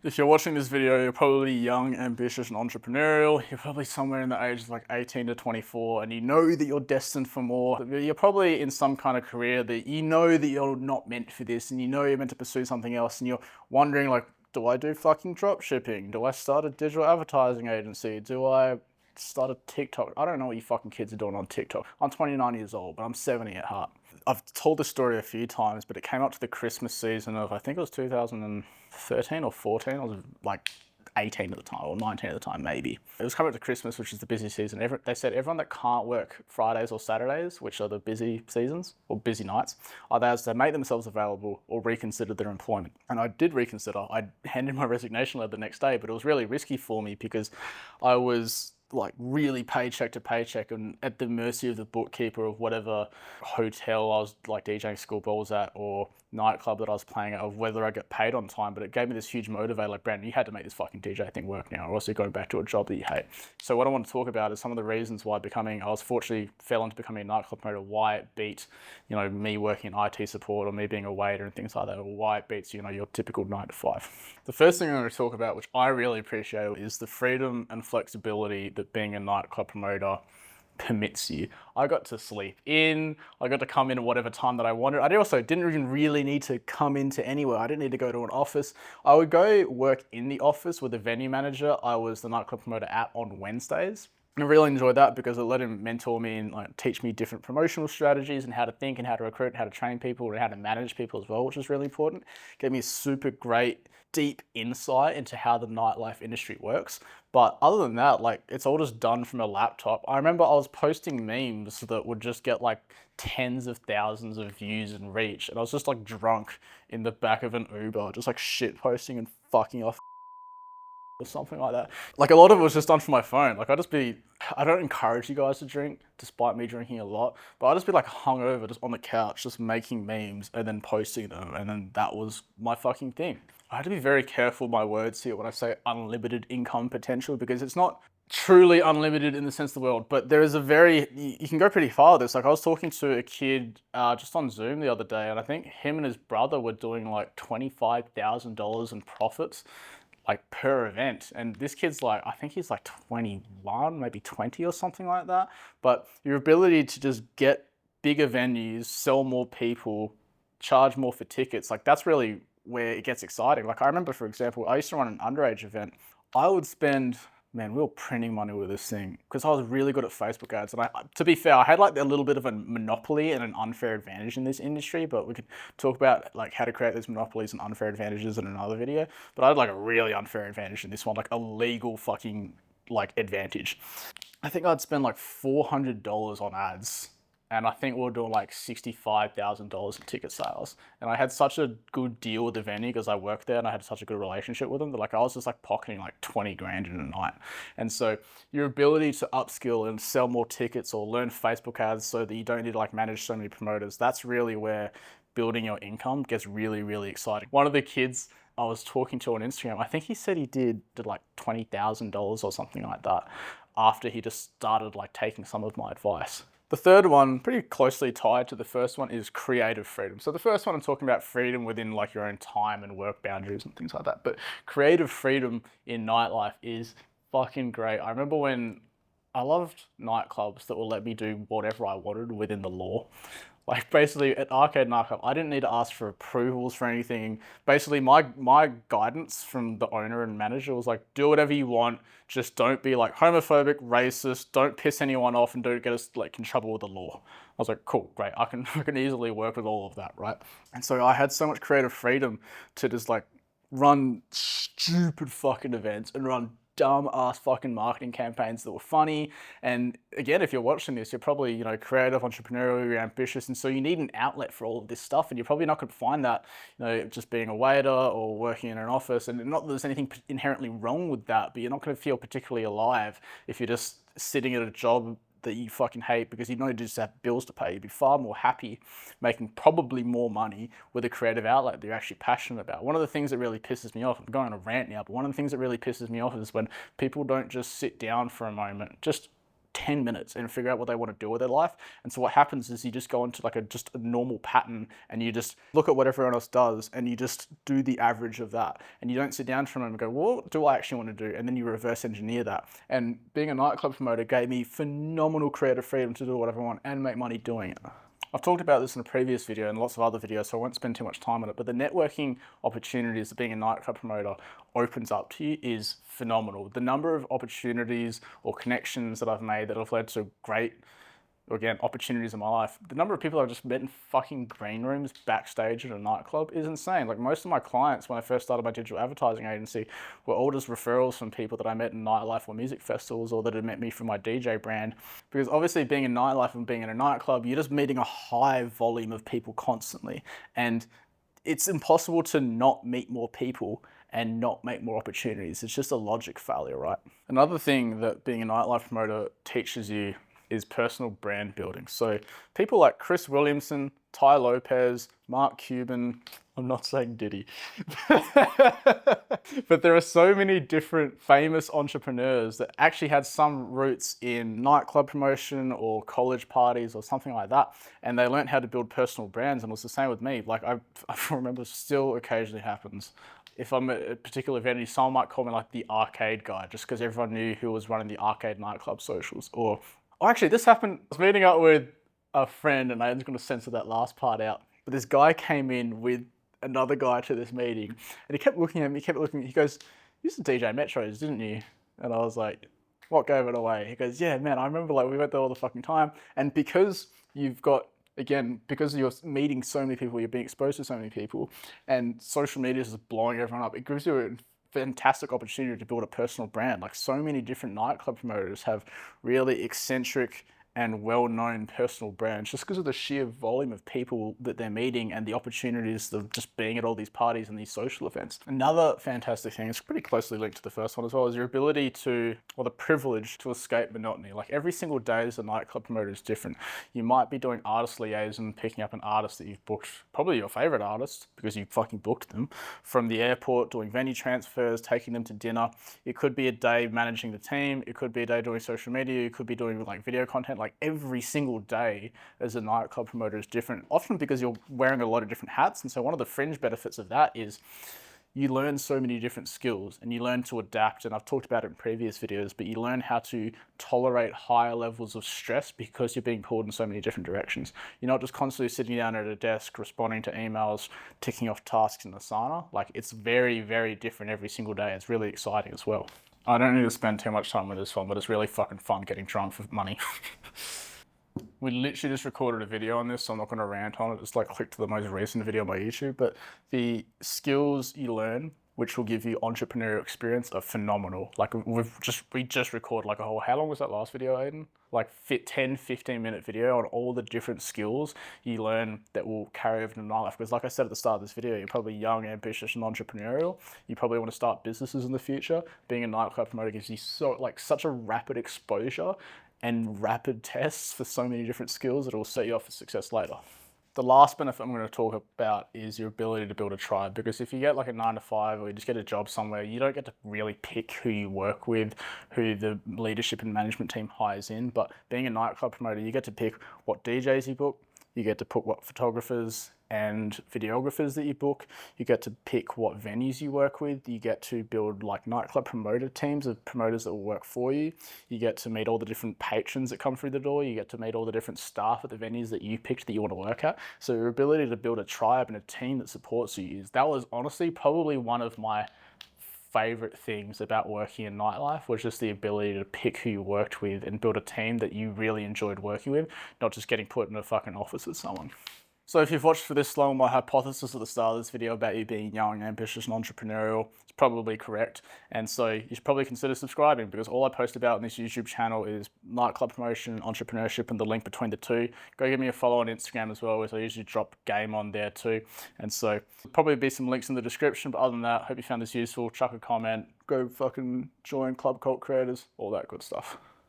If you're watching this video, you're probably young, ambitious, and entrepreneurial. You're probably somewhere in the age of like 18 to 24, and you know that you're destined for more. You're probably in some kind of career that you know that you're not meant for this, and you know you're meant to pursue something else, and you're wondering like, do I do fucking drop shipping? Do I start a digital advertising agency? Do I start a TikTok? I don't know what you fucking kids are doing on TikTok. I'm 29 years old, but I'm 70 at heart. I've told this story a few times, but it came up to the Christmas season of, I think it was 2013 or 14. I was like 18 at the time, or 19 at the time, maybe. It was coming up to Christmas, which is the busy season. They said everyone that can't work Fridays or Saturdays, which are the busy seasons or busy nights, are those to make themselves available or reconsider their employment. And I did reconsider. I handed my resignation letter the next day, but it was really risky for me because I was like really paycheck to paycheck and at the mercy of the bookkeeper of whatever hotel I was like DJing school balls at or nightclub that I was playing at, of whether I get paid on time. But it gave me this huge motivator, like, Brandon, you had to make this fucking DJ thing work now, or else you're going back to a job that you hate. So what I want to talk about is some of the reasons why I was fortunately fell into becoming a nightclub promoter, why it beat, me working in IT support or me being a waiter and things like that, or why it beats, your typical 9 to 5. The first thing I'm going to talk about, which I really appreciate, is the freedom and flexibility that being a nightclub promoter permits you. I got to sleep in, I got to come in at whatever time that I wanted. I also didn't even really need to come into anywhere. I didn't need to go to an office. I would go work in the office with the venue manager I was the nightclub promoter at on Wednesdays. And I really enjoyed that because it let him mentor me and like teach me different promotional strategies and how to think and how to recruit and how to train people and how to manage people as well, which is really important. Gave me a super great, deep insight into how the nightlife industry works. But other than that, like, it's all just done from a laptop. I remember I was posting memes that would just get like tens of thousands of views and reach. And I was just like drunk in the back of an Uber, just like shit posting and fucking off or something like that. Like, a lot of it was just done from my phone. Like, I don't encourage you guys to drink, despite me drinking a lot, but I'd just be like hungover, just on the couch, just making memes and then posting them. And then that was my fucking thing. I had to be very careful with my words here when I say unlimited income potential, because it's not truly unlimited in the sense of the world, but there is you can go pretty far with this. Like, I was talking to a kid just on Zoom the other day, and I think him and his brother were doing like $25,000 in profits like per event. And this kid's like, I think he's like 21, maybe 20 or something like that. But your ability to just get bigger venues, sell more people, charge more for tickets, like, that's really where it gets exciting. Like, I remember, for example, I used to run an underage event. I would spend, man, we were printing money with this thing because I was really good at Facebook ads. And to be fair, I had like a little bit of a monopoly and an unfair advantage in this industry, but we could talk about like how to create those monopolies and unfair advantages in another video. But I had like a really unfair advantage in this one, like a legal fucking like advantage. I think I'd spend like $400 on ads, and I think we were doing like $65,000 in ticket sales. And I had such a good deal with the venue because I worked there and I had such a good relationship with them that like I was just like pocketing like 20 grand in a night. And so your ability to upskill and sell more tickets or learn Facebook ads so that you don't need to like manage so many promoters, that's really where building your income gets really, really exciting. One of the kids I was talking to on Instagram, I think he said he did like $20,000 or something like that after he just started like taking some of my advice. The third one, pretty closely tied to the first one, is creative freedom. So the first one, I'm talking about freedom within like your own time and work boundaries and things like that. But creative freedom in nightlife is fucking great. I remember when I loved nightclubs that will let me do whatever I wanted within the law. Like, basically at Arcade Nightclub, I didn't need to ask for approvals for anything. Basically, my guidance from the owner and manager was like, do whatever you want, just don't be like homophobic, racist, don't piss anyone off, and don't get us like in trouble with the law. I was like, cool, great, I can easily work with all of that, right? And so I had so much creative freedom to just like run stupid fucking events and run dumb ass fucking marketing campaigns that were funny. And again, if you're watching this, you're probably, creative, entrepreneurial, you're ambitious. And so you need an outlet for all of this stuff. And you're probably not going to find that, just being a waiter or working in an office. And not that there's anything inherently wrong with that, but you're not going to feel particularly alive if you're just sitting at a job that you fucking hate because you don't just have bills to pay. You'd be far more happy making probably more money with a creative outlet that you're actually passionate about. One of the things that really pisses me off, I'm going on a rant now, but one of the things that really pisses me off is when people don't just sit down for a moment, just 10 minutes and figure out what they want to do with their life. And so what happens is you just go into like just a normal pattern, and you just look at what everyone else does and you just do the average of that. And you don't sit down for a moment and go, well, what do I actually want to do? And then you reverse engineer that. And being a nightclub promoter gave me phenomenal creative freedom to do whatever I want and make money doing it. I've talked about this in a previous video and lots of other videos, so I won't spend too much time on it, but the networking opportunities that being a nightclub promoter opens up to you is phenomenal. The number of opportunities or connections that I've made that have led to great, again, opportunities in my life. The number of people I've just met in fucking green rooms backstage at a nightclub is insane. Like most of my clients, when I first started my digital advertising agency, were all just referrals from people that I met in nightlife or music festivals, or that had met me from my DJ brand. Because obviously being in nightlife and being in a nightclub, you're just meeting a high volume of people constantly. And it's impossible to not meet more people and not make more opportunities. It's just a logic failure, right? Another thing that being a nightlife promoter teaches you is personal brand building. So people like Chris Williamson, Ty Lopez, Mark Cuban, I'm not saying Diddy, but there are so many different famous entrepreneurs that actually had some roots in nightclub promotion or college parties or something like that. And they learned how to build personal brands. And it was the same with me. Like I remember still occasionally happens. If I'm at a particular event, someone might call me like the arcade guy, just because everyone knew who was running the arcade nightclub socials. Or actually, this happened. I was meeting up with a friend, and I'm just going to censor that last part out. But this guy came in with another guy to this meeting, and he kept looking at me, he goes, "You used to DJ Metros, didn't you?" And I was like, "What gave it away?" He goes, "Yeah, man, I remember, like, we went there all the fucking time." And because you've got, again, because you're meeting so many people, you're being exposed to so many people, and social media is just blowing everyone up, it gives you a fantastic opportunity to build a personal brand. Like so many different nightclub promoters have really eccentric and well-known personal brands just because of the sheer volume of people that they're meeting and the opportunities of just being at all these parties and these social events. Another fantastic thing, it's pretty closely linked to the first one as well, is your ability to, or the privilege to escape monotony. Like every single day as a nightclub promoter is different. You might be doing artist liaison, picking up an artist that you've booked, probably your favorite artist because you fucking booked them, from the airport, doing venue transfers, taking them to dinner. It could be a day managing the team. It could be a day doing social media. You could be doing like video content. Like every single day as a nightclub promoter is different, often because you're wearing a lot of different hats. And so one of the fringe benefits of that is you learn so many different skills and you learn to adapt. And I've talked about it in previous videos, but you learn how to tolerate higher levels of stress because you're being pulled in so many different directions. You're not just constantly sitting down at a desk, responding to emails, ticking off tasks in Asana. Like it's very, very different every single day. It's really exciting as well. I don't need to spend too much time with this one, but it's really fucking fun getting drunk for money. We literally just recorded a video on this, so I'm not going to rant on it. Just like click to the most recent video on my YouTube. But the skills you learn, which will give you entrepreneurial experience, are phenomenal. Like we just recorded like a whole, how long was that last video, Aiden? Like 10-15 minute video on all the different skills you learn that will carry over to nightlife. Because like I said at the start of this video, you're probably young, ambitious, and entrepreneurial. You probably want to start businesses in the future. Being a nightclub promoter gives you such a rapid exposure and rapid tests for so many different skills that will set you up for success later. The last benefit I'm going to talk about is your ability to build a tribe, because if you get like a 9-to-5 or you just get a job somewhere, you don't get to really pick who you work with, who the leadership and management team hires in. But being a nightclub promoter, you get to pick what DJs you book, you get to pick what photographers and videographers that you book, you get to pick what venues you work with, you get to build like nightclub promoter teams of promoters that will work for you, you get to meet all the different patrons that come through the door, you get to meet all the different staff at the venues that you picked that you want to work at. So your ability to build a tribe and a team that supports you that was honestly probably one of my favorite things about working in nightlife, was just the ability to pick who you worked with and build a team that you really enjoyed working with, not just getting put in a fucking office with someone. So if you've watched for this long, my hypothesis at the start of this video about you being young, ambitious, and entrepreneurial is probably correct. And so you should probably consider subscribing, because all I post about on this YouTube channel is nightclub promotion, entrepreneurship, and the link between the two. Go give me a follow on Instagram as well, as I usually drop game on there too. And so there'll probably be some links in the description. But other than that, hope you found this useful. Chuck a comment, go fucking join Club Cult Creators, all that good stuff.